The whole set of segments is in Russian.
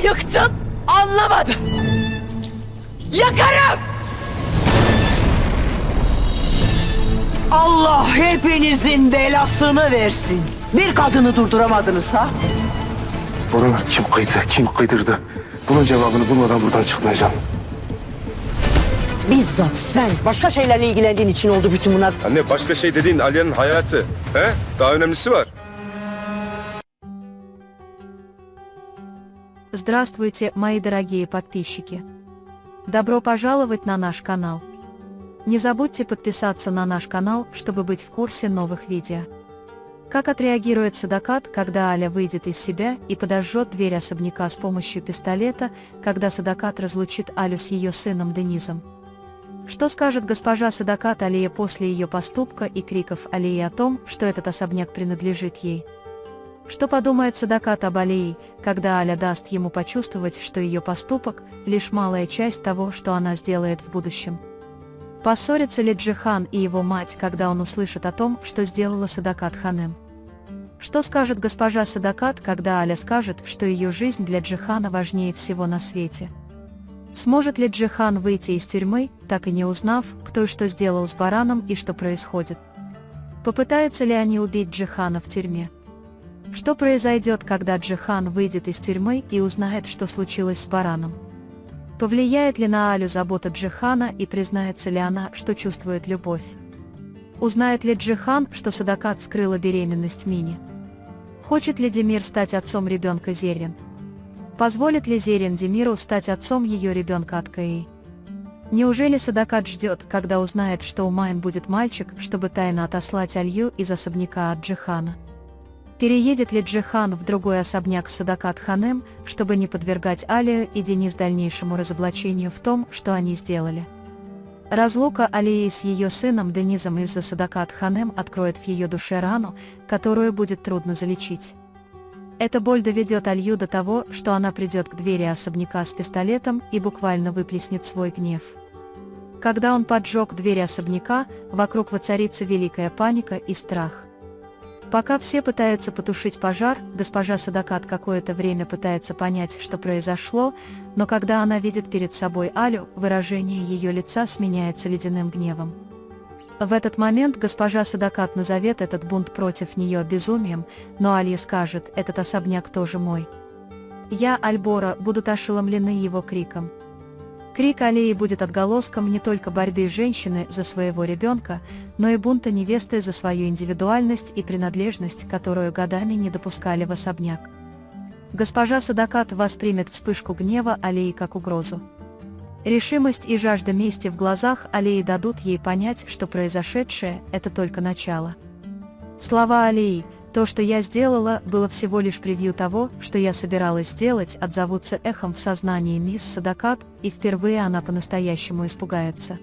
yıktım, anlamadın. Yakarım! Allah hepinizin belasını versin. Bir kadını durduramadınız ha? Bunu kim kıydı, kim kıydırdı? Bunun cevabını bulmadan buradan çıkmayacağım. Bizzat sen başka şeylerle ilgilendiğin için oldu bütün bunlar. Anne başka şey dediğin Aliye'nin hayatı. He? Daha önemlisi var. Здравствуйте, мои дорогие подписчики! Добро пожаловать на наш канал. Не забудьте подписаться на наш канал, чтобы быть в курсе новых видео. Как отреагирует Садакат, когда Аля выйдет из себя и подожжет дверь особняка с помощью пистолета, когда Садакат разлучит Алю с ее сыном Денизом? Что скажет госпожа Садакат Алие после ее поступка и криков Алии о том, что этот особняк принадлежит ей? Что подумает Садакат об Алии, когда Аля даст ему почувствовать, что ее поступок – лишь малая часть того, что она сделает в будущем? Поссорятся ли Джихан и его мать, когда он услышит о том, что сделала Садакат Ханем? Что скажет госпожа Садакат, когда Аля скажет, что ее жизнь для Джихана важнее всего на свете? Сможет ли Джихан выйти из тюрьмы, так и не узнав, кто и что сделал с Бараном и что происходит? Попытаются ли они убить Джихана в тюрьме? Что произойдет, когда Джихан выйдет из тюрьмы и узнает, что случилось с Бараном? Повлияет ли на Алю забота Джихана и признается ли она, что чувствует любовь? Узнает ли Джихан, что Садакат скрыла беременность Мине? Хочет ли Демир стать отцом ребенка Зерин? Позволит ли Зерин Демиру стать отцом ее ребенка от Каи? Неужели Садакат ждет, когда узнает, что у Майн будет мальчик, чтобы тайно отослать Алью из особняка от Джихана? Переедет ли Джихан в другой особняк с Садакат Ханем, чтобы не подвергать Алию и Денис дальнейшему разоблачению в том, что они сделали? Разлука Алии с ее сыном Денизом из-за Садакат Ханем откроет в ее душе рану, которую будет трудно залечить. Эта боль доведет Алью до того, что она придет к двери особняка с пистолетом и буквально выплеснет свой гнев. Когда он поджег дверь особняка, вокруг воцарится великая паника и страх. Пока все пытаются потушить пожар, госпожа Садакат какое-то время пытается понять, что произошло, но когда она видит перед собой Алю, выражение ее лица сменяется ледяным гневом. В этот момент госпожа Садакат назовет этот бунт против нее безумием, но Алья скажет: «Этот особняк тоже мой». Я, Альбора, будут ошеломлены его криком. Крик Алии будет отголоском не только борьбы женщины за своего ребенка, но и бунта невесты за свою индивидуальность и принадлежность, которую годами не допускали в особняк. Госпожа Садакат воспримет вспышку гнева Алии как угрозу. Решимость и жажда мести в глазах Алии дадут ей понять, что произошедшее – это только начало. Слова Алии: «То, что я сделала, было всего лишь превью того, что я собиралась сделать», отзовутся эхом в сознании мисс Садакат, и впервые она по-настоящему испугается.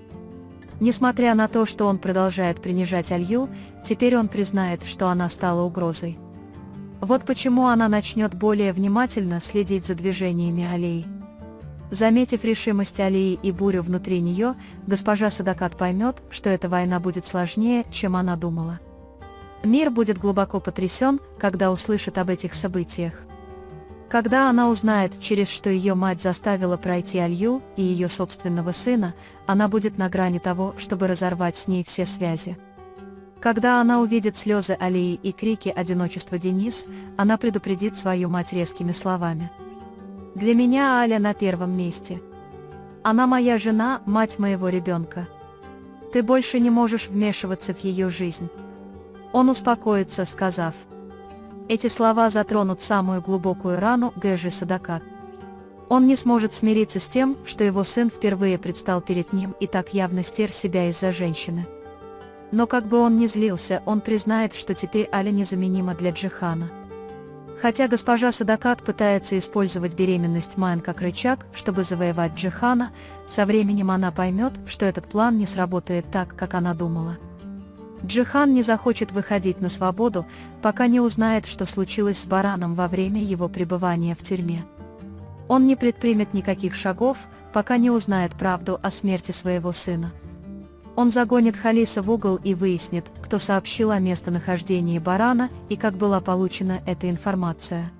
Несмотря на то, что он продолжает принижать Алью, теперь он признает, что она стала угрозой. Вот почему она начнет более внимательно следить за движениями Алии. Заметив решимость Алии и бурю внутри нее, госпожа Садакат поймет, что эта война будет сложнее, чем она думала. Мир будет глубоко потрясен, когда услышит об этих событиях. Когда она узнает, через что ее мать заставила пройти Алью и ее собственного сына, она будет на грани того, чтобы разорвать с ней все связи. Когда она увидит слезы Алии и крики одиночества Денис, она предупредит свою мать резкими словами: «Для меня Аля на первом месте. Она моя жена, мать моего ребенка. Ты больше не можешь вмешиваться в ее жизнь». Он успокоится, сказав: «Эти слова затронут самую глубокую рану Гэжи Садакат». Он не сможет смириться с тем, что его сын впервые предстал перед ним и так явно стер себя из-за женщины. Но как бы он ни злился, он признает, что теперь Аля незаменима для Джихана. Хотя госпожа Садакат пытается использовать беременность Майн как рычаг, чтобы завоевать Джихана, со временем она поймет, что этот план не сработает так, как она думала. Джихан не захочет выходить на свободу, пока не узнает, что случилось с Бараном во время его пребывания в тюрьме. Он не предпримет никаких шагов, пока не узнает правду о смерти своего сына. Он загонит Халиса в угол и выяснит, кто сообщил о местонахождении Барана и как была получена эта информация.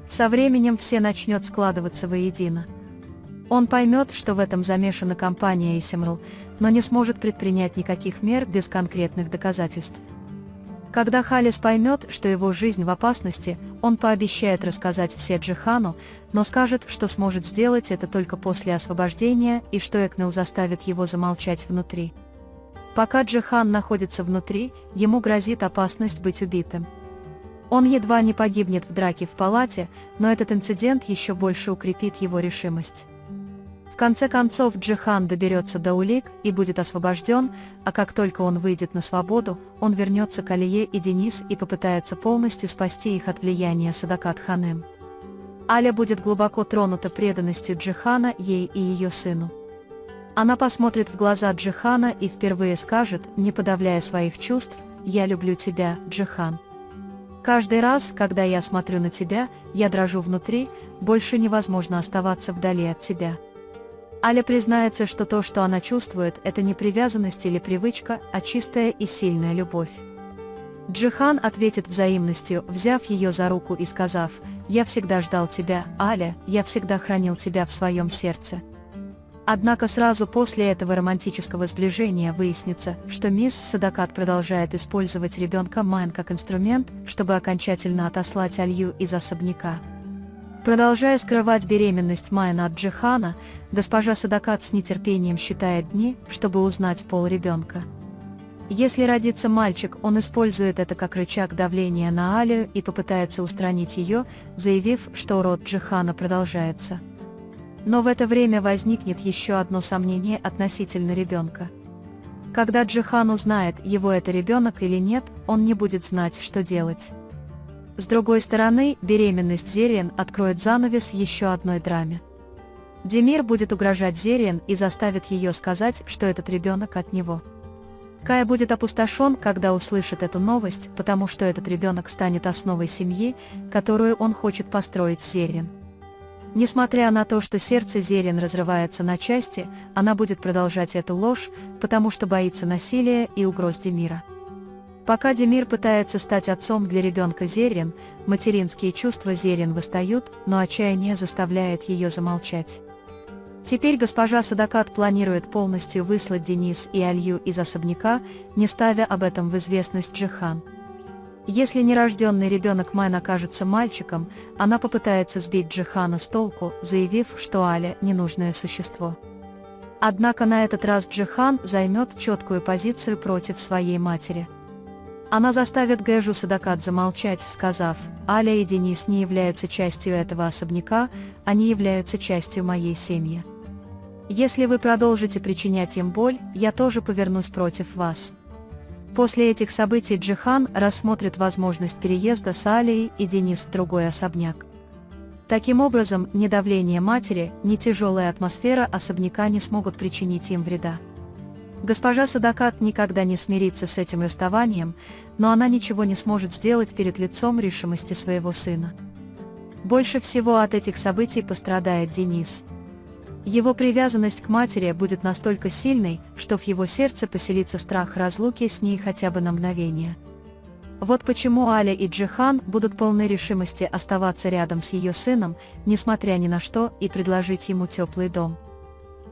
Со временем все начнет складываться воедино. Он поймет, что в этом замешана компания Исимрл, но не сможет предпринять никаких мер без конкретных доказательств. Когда Халис поймет, что его жизнь в опасности, он пообещает рассказать все Джихану, но скажет, что сможет сделать это только после освобождения и что Экмил заставит его замолчать внутри. Пока Джихан находится внутри, ему грозит опасность быть убитым. Он едва не погибнет в драке в палате, но этот инцидент еще больше укрепит его решимость. В конце концов Джихан доберется до улик и будет освобожден, а как только он выйдет на свободу, он вернется к Алие и Денис и попытается полностью спасти их от влияния Садакат Ханем. Аля будет глубоко тронута преданностью Джихана ей и ее сыну. Она посмотрит в глаза Джихана и впервые скажет, не подавляя своих чувств: «Я люблю тебя, Джихан. Каждый раз, когда я смотрю на тебя, я дрожу внутри, больше невозможно оставаться вдали от тебя». Аля признается, что то, что она чувствует, это не привязанность или привычка, а чистая и сильная любовь. Джихан ответит взаимностью, взяв ее за руку и сказав: «Я всегда ждал тебя, Аля, я всегда хранил тебя в своем сердце». Однако сразу после этого романтического сближения выяснится, что мисс Садакат продолжает использовать ребенка Майн как инструмент, чтобы окончательно отослать Алью из особняка. Продолжая скрывать беременность Майн от Джихана, госпожа Садакат с нетерпением считает дни, чтобы узнать пол ребенка. Если родится мальчик, он использует это как рычаг давления на Алию и попытается устранить ее, заявив, что род Джихана продолжается. Но в это время возникнет еще одно сомнение относительно ребенка. Когда Джихан узнает, его это ребенок или нет, он не будет знать, что делать. С другой стороны, беременность Зериен откроет занавес еще одной драме. Демир будет угрожать Зериен и заставит ее сказать, что этот ребенок от него. Кая будет опустошен, когда услышит эту новость, потому что этот ребенок станет основой семьи, которую он хочет построить с Зериен. Несмотря на то, что сердце Зериен разрывается на части, она будет продолжать эту ложь, потому что боится насилия и угроз Демира. Пока Демир пытается стать отцом для ребенка Зериен, материнские чувства Зериен восстают, но отчаяние заставляет ее замолчать. Теперь госпожа Садакат планирует полностью выслать Денис и Алью из особняка, не ставя об этом в известность Джихан. Если нерожденный ребенок Майн окажется мальчиком, она попытается сбить Джихана с толку, заявив, что Аля – ненужное существо. Однако на этот раз Джихан займет четкую позицию против своей матери. Она заставит Гэжу Садакат замолчать, сказав: «Аля и Денис не являются частью этого особняка, они являются частью моей семьи. Если вы продолжите причинять им боль, я тоже повернусь против вас». После этих событий Джихан рассмотрит возможность переезда с Алией и Денис в другой особняк. Таким образом, ни давление матери, ни тяжелая атмосфера особняка не смогут причинить им вреда. Госпожа Садакат никогда не смирится с этим расставанием, но она ничего не сможет сделать перед лицом решимости своего сына. Больше всего от этих событий пострадает Денис. Его привязанность к матери будет настолько сильной, что в его сердце поселится страх разлуки с ней хотя бы на мгновение. Вот почему Аля и Джихан будут полны решимости оставаться рядом с ее сыном, несмотря ни на что, и предложить ему теплый дом.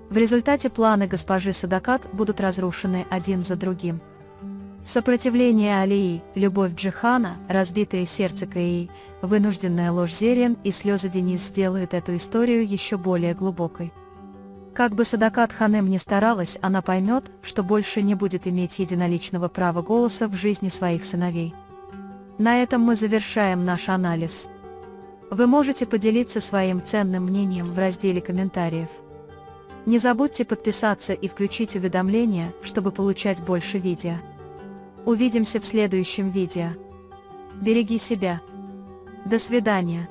В результате планы госпожи Садакат будут разрушены один за другим. Сопротивление Алии, любовь Джихана, разбитое сердце Каи, вынужденная ложь Зериен и слезы Денис сделают эту историю еще более глубокой. Как бы Садакат Ханем ни старалась, она поймет, что больше не будет иметь единоличного права голоса в жизни своих сыновей. На этом мы завершаем наш анализ. Вы можете поделиться своим ценным мнением в разделе комментариев. Не забудьте подписаться и включить уведомления, чтобы получать больше видео. Увидимся в следующем видео. Береги себя. До свидания.